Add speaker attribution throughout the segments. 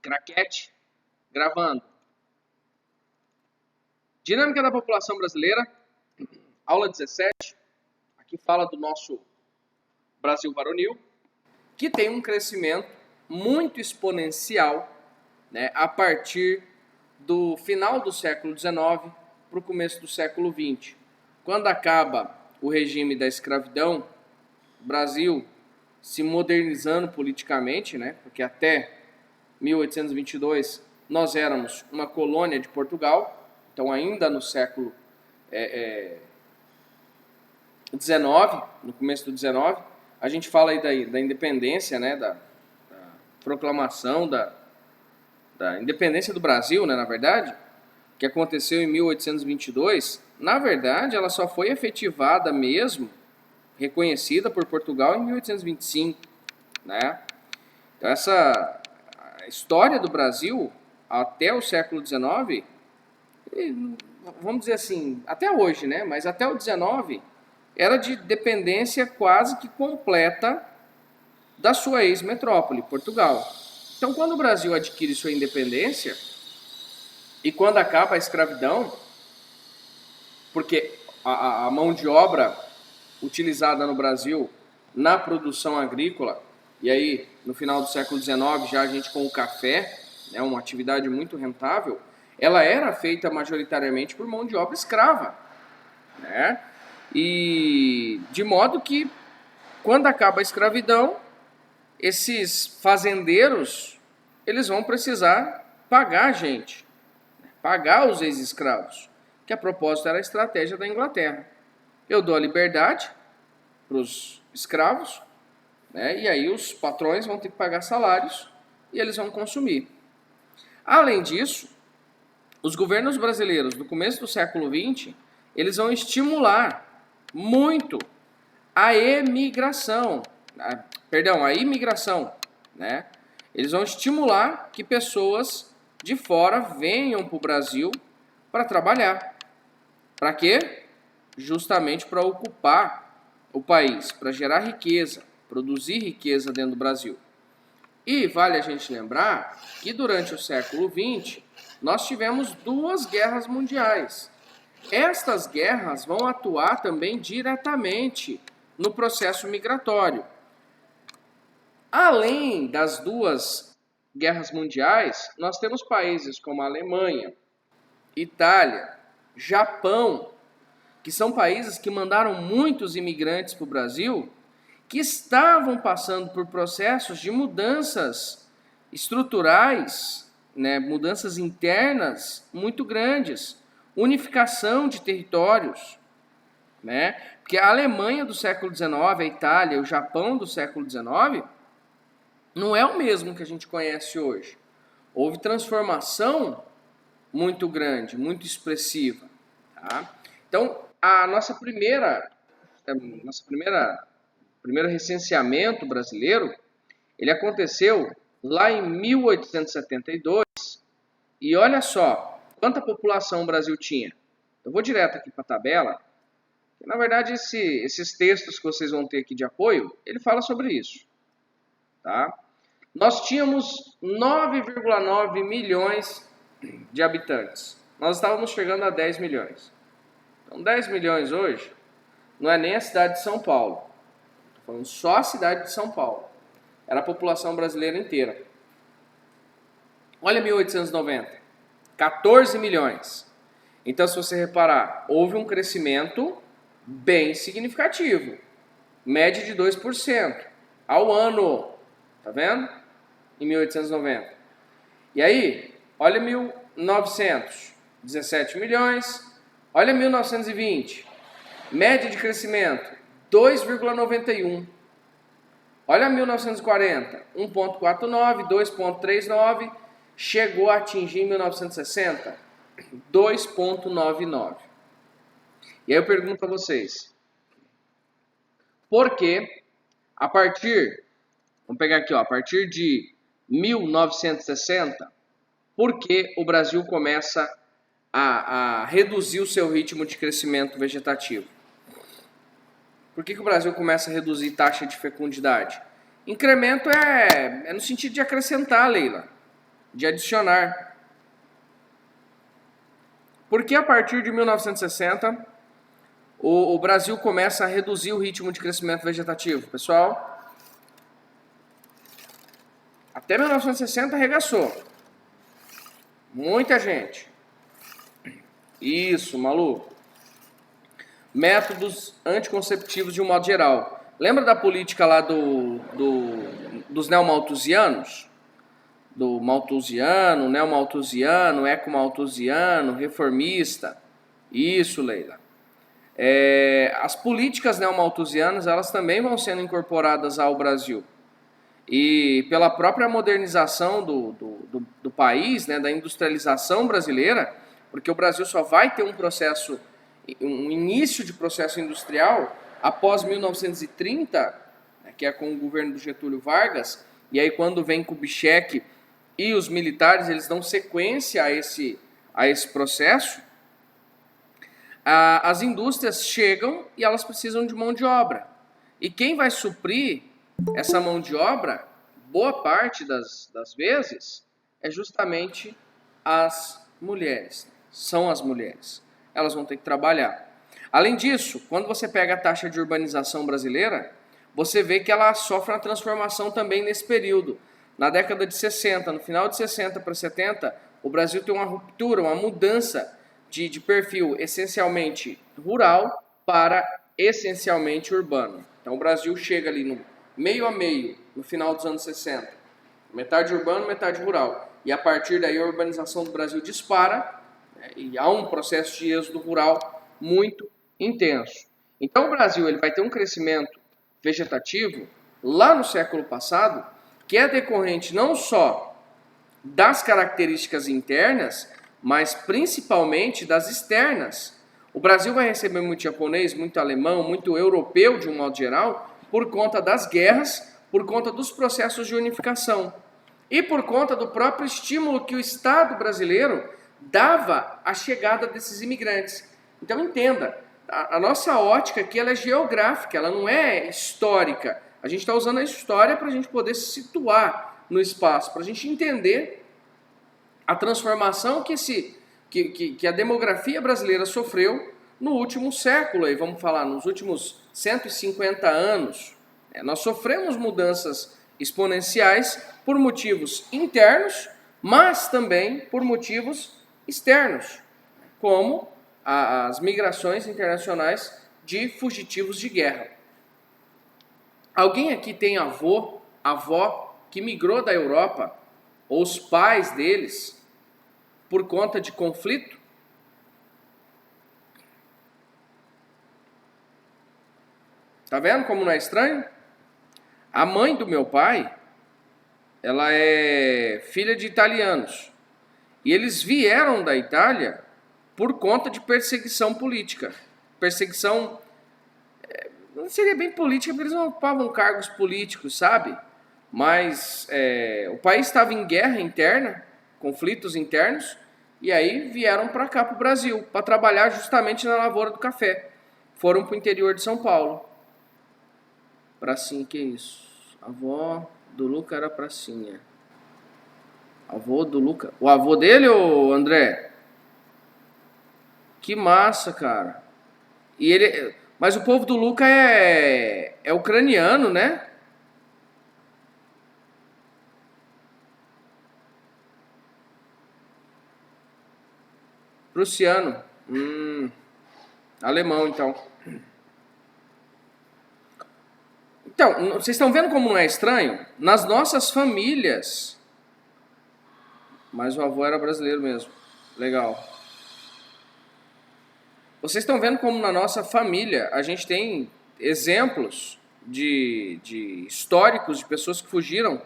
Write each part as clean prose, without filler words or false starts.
Speaker 1: Craquete, gravando. Dinâmica da população brasileira, aula 17. Aqui fala do nosso Brasil varonil, que tem um crescimento muito exponencial, né, a partir do final do século XIX para o começo do século XX. Quando acaba o regime da escravidão, o Brasil se modernizando politicamente, né, porque até 1822 nós éramos uma colônia de Portugal, então ainda no século XIX, no começo do XIX, a gente fala aí da independência, né, da proclamação da independência do Brasil, né, na verdade, que aconteceu em 1822, na verdade ela só foi efetivada mesmo, reconhecida por Portugal em 1825, né? Então essa a história do Brasil até o século XIX, vamos dizer assim, até hoje, né? Mas até o XIX era de dependência quase que completa da sua ex-metrópole, Portugal. Então, quando o Brasil adquire sua independência e quando acaba a escravidão, porque a mão de obra utilizada no Brasil na produção agrícola, e aí no final do século XIX já a gente com o café, né, uma atividade muito rentável, ela era feita majoritariamente por mão de obra escrava, né? E de modo que quando acaba a escravidão, esses fazendeiros eles vão precisar pagar a gente, pagar os ex-escravos, que a propósito era a estratégia da Inglaterra. Eu dou a liberdade para os escravos, né, e aí os patrões vão ter que pagar salários e eles vão consumir. Além disso, os governos brasileiros do começo do século XX, eles vão estimular muito a imigração, né? Eles vão estimular que pessoas de fora venham para o Brasil para trabalhar. Para quê? Justamente para ocupar o país, para gerar riqueza, produzir riqueza dentro do Brasil. E vale a gente lembrar que durante o século XX nós tivemos 2 guerras mundiais. Estas guerras vão atuar também diretamente no processo migratório. Além das 2 guerras mundiais, nós temos países como a Alemanha, Itália, Japão, que são países que mandaram muitos imigrantes para o Brasil, que estavam passando por processos de mudanças estruturais, né, mudanças internas muito grandes, unificação de territórios, né? Porque a Alemanha do século XIX, a Itália, o Japão do século XIX, não é o mesmo que a gente conhece hoje. Houve transformação muito grande, muito expressiva. Tá? Então, primeiro recenseamento brasileiro, ele aconteceu lá em 1872. E olha só, quanta população o Brasil tinha. Eu vou direto aqui para a tabela. Na verdade, esses textos que vocês vão ter aqui de apoio, ele fala sobre isso. Tá? Nós tínhamos 9,9 milhões de habitantes. Nós estávamos chegando a 10 milhões. Então, 10 milhões hoje não é nem a cidade de São Paulo. Estou falando só a cidade de São Paulo. Era a população brasileira inteira. Olha 1890. 14 milhões. Então, se você reparar, houve um crescimento bem significativo. Média de 2% ao ano. Tá vendo? Em 1890. E aí, olha 1900. 17 milhões. Olha 1920. Média de crescimento, 2,91. Olha 1940, 1,49, 2,39. Chegou a atingir em 1960, 2,99. E aí eu pergunto para vocês, por que vamos pegar aqui, a partir de 1960, por que o Brasil começa a reduzir o seu ritmo de crescimento vegetativo? Por que o Brasil começa a reduzir taxa de fecundidade? Incremento é no sentido de acrescentar, Leila. de adicionar. Porque a partir de 1960, o Brasil começa a reduzir o ritmo de crescimento vegetativo? Pessoal, até 1960 arregaçou. Muita gente. Isso, maluco. Métodos anticonceptivos de um modo geral. Lembra da política lá dos neomalthusianos? Do malthusiano, neomalthusiano, ecomalthusiano, reformista. Isso, Leila. As políticas neomalthusianas, elas também vão sendo incorporadas ao Brasil. E pela própria modernização do país, né, da industrialização brasileira, porque o Brasil só vai ter um início de processo industrial após 1930, né, que é com o governo do Getúlio Vargas, e aí quando vem Kubitschek e os militares, eles dão sequência a esse processo, as indústrias chegam e elas precisam de mão de obra. E quem vai suprir essa mão de obra, boa parte das vezes, é justamente as mulheres. São as mulheres. Elas vão ter que trabalhar. Além disso, quando você pega a taxa de urbanização brasileira, você vê que ela sofre uma transformação também nesse período. Na década de 60, no final de 60 para 70, o Brasil tem uma ruptura, uma mudança de perfil essencialmente rural para essencialmente urbano. Então o Brasil chega ali no meio a meio, no final dos anos 60. Metade urbano, metade rural. E a partir daí a urbanização do Brasil dispara, né, e há um processo de êxodo rural muito intenso. Então o Brasil ele vai ter um crescimento vegetativo lá no século passado, que é decorrente não só das características internas, mas principalmente das externas. O Brasil vai receber muito japonês, muito alemão, muito europeu de um modo geral, por conta das guerras, por conta dos processos de unificação e por conta do próprio estímulo que o Estado brasileiro dava à chegada desses imigrantes. Então entenda, a nossa ótica aqui ela é geográfica, ela não é histórica. A gente está usando a história para a gente poder se situar no espaço, para a gente entender a transformação que a demografia brasileira sofreu no último século, aí vamos falar, nos últimos 150 anos. Nós sofremos mudanças exponenciais por motivos internos, mas também por motivos externos, como as migrações internacionais de fugitivos de guerra. Alguém aqui tem avô, avó que migrou da Europa, ou os pais deles, por conta de conflito? Tá vendo como não é estranho? A mãe do meu pai, ela é filha de italianos. E eles vieram da Itália por conta de perseguição política. Perseguição, não seria bem política, porque eles não ocupavam cargos políticos, sabe? Mas o país estava em guerra interna, conflitos internos, e aí vieram para cá, para o Brasil, para trabalhar justamente na lavoura do café. Foram para o interior de São Paulo. Pracinha, que isso? A avó do Luca era Pracinha. Avô do Luca. O avô dele, ô André? Que massa, cara. E ele, mas o povo do Luca é ucraniano, né? Prussiano. Alemão, então. Então, vocês estão vendo como não é estranho? Nas nossas famílias. Mas o avô era brasileiro mesmo. Legal. Vocês estão vendo como na nossa família a gente tem exemplos de históricos de pessoas que fugiram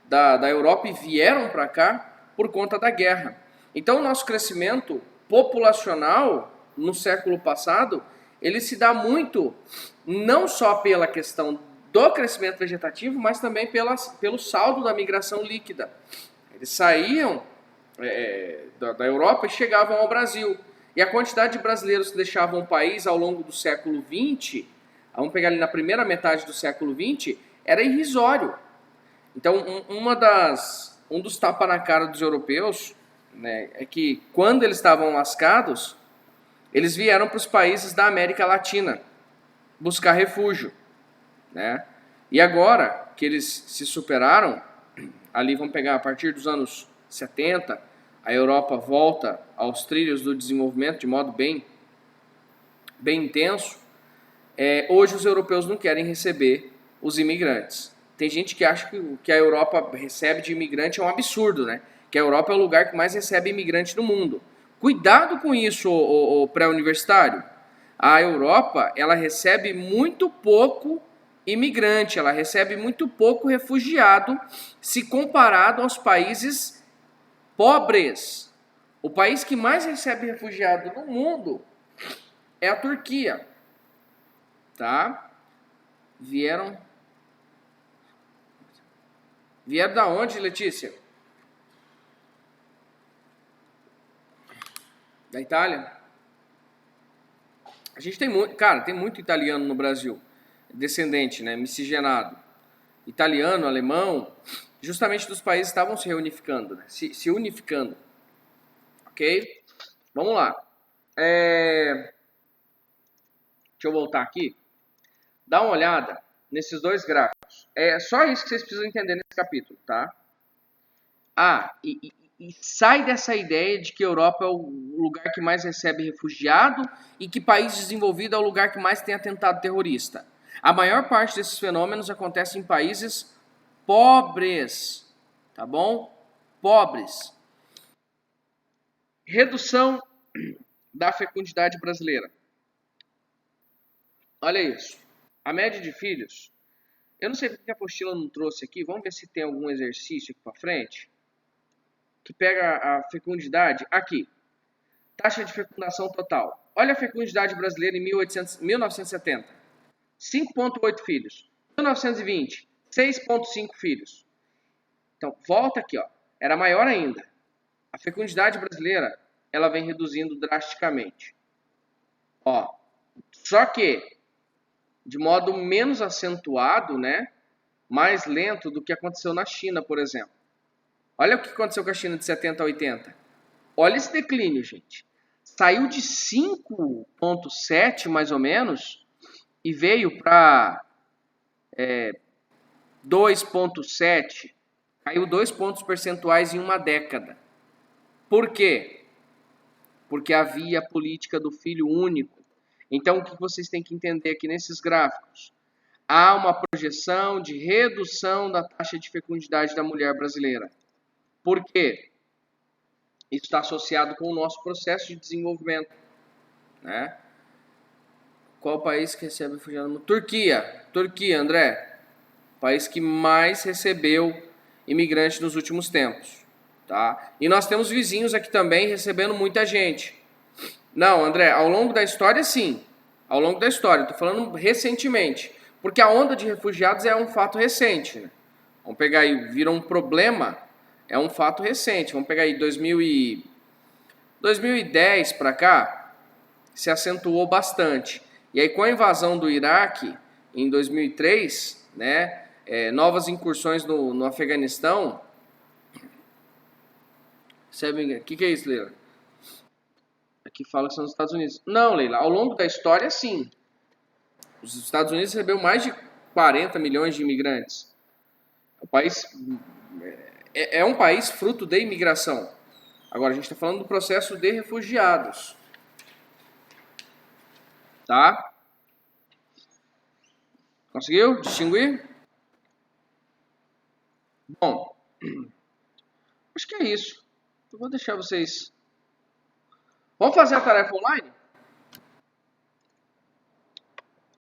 Speaker 1: da Europa e vieram para cá por conta da guerra. Então o nosso crescimento populacional no século passado, ele se dá muito não só pela questão do crescimento vegetativo, mas também pelo saldo da migração líquida. Eles saíam da Europa e chegavam ao Brasil. E a quantidade de brasileiros que deixavam o país ao longo do século XX, vamos pegar ali na primeira metade do século XX, era irrisório. Então, uma das um dos tapas na cara dos europeus, né, é que quando eles estavam lascados, eles vieram para os países da América Latina buscar refúgio, né? E agora que eles se superaram, ali vamos pegar a partir dos anos 70, a Europa volta aos trilhos do desenvolvimento de modo bem intenso. Hoje os europeus não querem receber os imigrantes. Tem gente que acha que a Europa recebe de imigrante é um absurdo, né? Que a Europa é o lugar que mais recebe imigrante no mundo. Cuidado com isso, o pré-universitário. A Europa, ela recebe muito pouco imigrante, ela recebe muito pouco refugiado se comparado aos países pobres. O país que mais recebe refugiado no mundo é a Turquia. Tá? Vieram da onde, Letícia? Da Itália? A gente tem muito, cara, tem muito italiano no Brasil, descendente, né, miscigenado. Italiano, alemão, justamente dos países estavam se reunificando, né, se unificando. Ok? Vamos lá. Deixa eu voltar aqui. Dá uma olhada nesses dois gráficos. É só isso que vocês precisam entender nesse capítulo, tá? E sai dessa ideia de que a Europa é o lugar que mais recebe refugiado e que país desenvolvido é o lugar que mais tem atentado terrorista. A maior parte desses fenômenos acontece em países pobres, tá bom? Pobres. Redução da fecundidade brasileira. Olha isso. A média de filhos. Eu não sei porque a apostila não trouxe aqui. Vamos ver se tem algum exercício aqui para frente que pega a fecundidade aqui. Taxa de fecundação total. Olha a fecundidade brasileira em 1970. 5,8 filhos. 1920, 6,5 filhos. Então, volta aqui, ó. Era maior ainda. A fecundidade brasileira, ela vem reduzindo drasticamente. Ó, só que de modo menos acentuado, né? Mais lento do que aconteceu na China, por exemplo. Olha o que aconteceu com a China de 70 a 80. Olha esse declínio, gente. Saiu de 5,7 mais ou menos e veio para 2,7. Caiu 2 pontos percentuais em uma década. Por quê? Porque havia a política do filho único. Então, o que vocês têm que entender aqui nesses gráficos? Há uma projeção de redução da taxa de fecundidade da mulher brasileira. Por quê? Isso está associado com o nosso processo de desenvolvimento, né? Qual o país que recebe refugiado? Turquia, André. País que mais recebeu imigrantes nos últimos tempos, tá? E nós temos vizinhos aqui também recebendo muita gente. Não, André, ao longo da história, sim. Ao longo da história, estou falando recentemente. Porque a onda de refugiados é um fato recente, né? Vamos pegar aí, virou um problema, é um fato recente. Vamos pegar aí 2010 para cá, se acentuou bastante. E aí com a invasão do Iraque em 2003, né, novas incursões no Afeganistão. O que é isso, Leila? Aqui fala que são os Estados Unidos. Não, Leila, ao longo da história, sim. Os Estados Unidos recebeu mais de 40 milhões de imigrantes. O país é um país fruto de imigração. Agora, a gente está falando do processo de refugiados. Tá? Conseguiu distinguir? Bom, acho que é isso. Eu vou deixar vocês... Vamos fazer a tarefa online?